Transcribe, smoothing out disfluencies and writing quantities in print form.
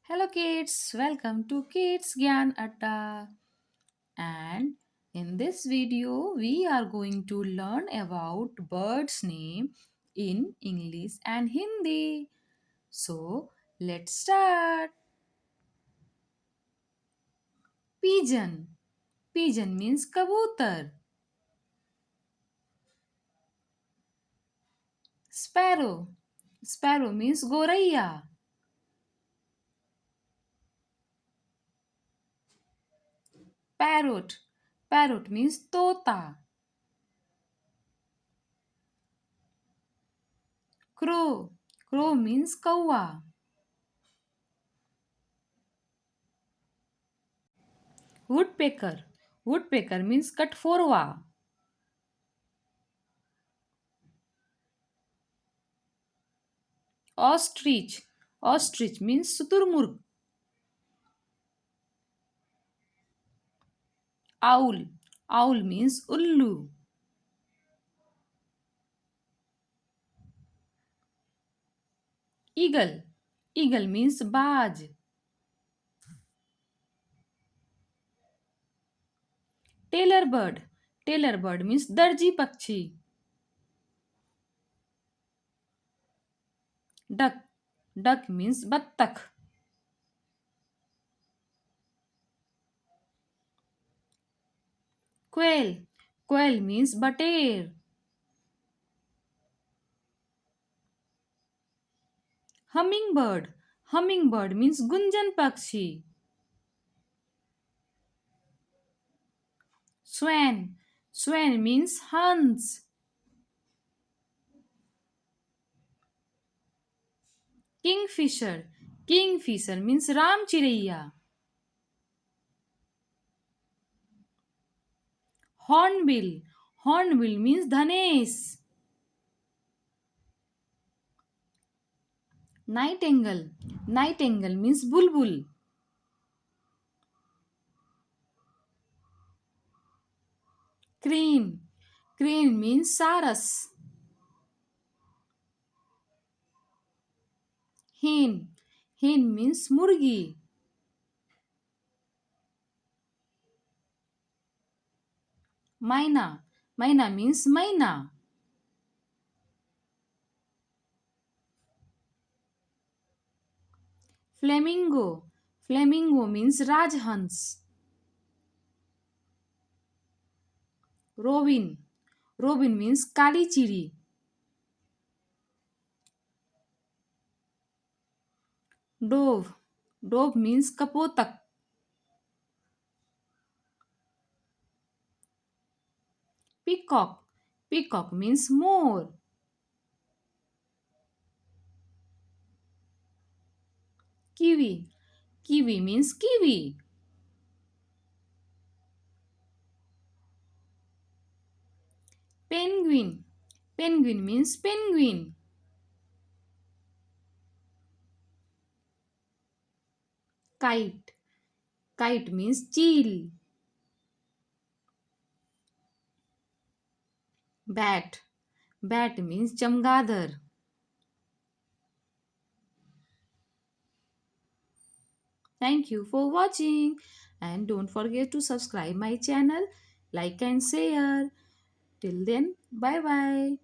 Hello kids, welcome to KidsGyanAdda. And in this video we are going to learn about birds name in English and Hindi. So let's start. Pigeon. Pigeon means kabutar. Sparrow. Sparrow means goraiya. Parrot. Parrot means tota. Crow. Crow means kawa. Woodpecker. Woodpecker means katforwa. Ostrich. Ostrich means suturmurg. Owl. Owl means ullu. Eagle. Eagle means baaj. Tailor bird. Tailor bird means darji pakshi. Duck. Duck means battak. Quail. Quail means bater. Hummingbird. Hummingbird means gunjan pakshi. Swan. Swan means hans. Kingfisher. Kingfisher means ram chiraiya. Hornbill. Hornbill means dhanesh. Nightingale. Nightingale means bulbul. Crane. Crane means saras. Hen. Hen means murgi. Maina. Maina means maina. Flamingo. Flamingo means rajhans. Robin. Robin means kali chiri. Dove. Dove means kapotak. Peacock. Peacock means more. Kiwi. Kiwi means kiwi. Penguin. Penguin means penguin. Kite. Kite means chil. Bat. Bat means chamgadar. Thank you for watching and don't forget to subscribe my channel, like and share. Till then, bye bye.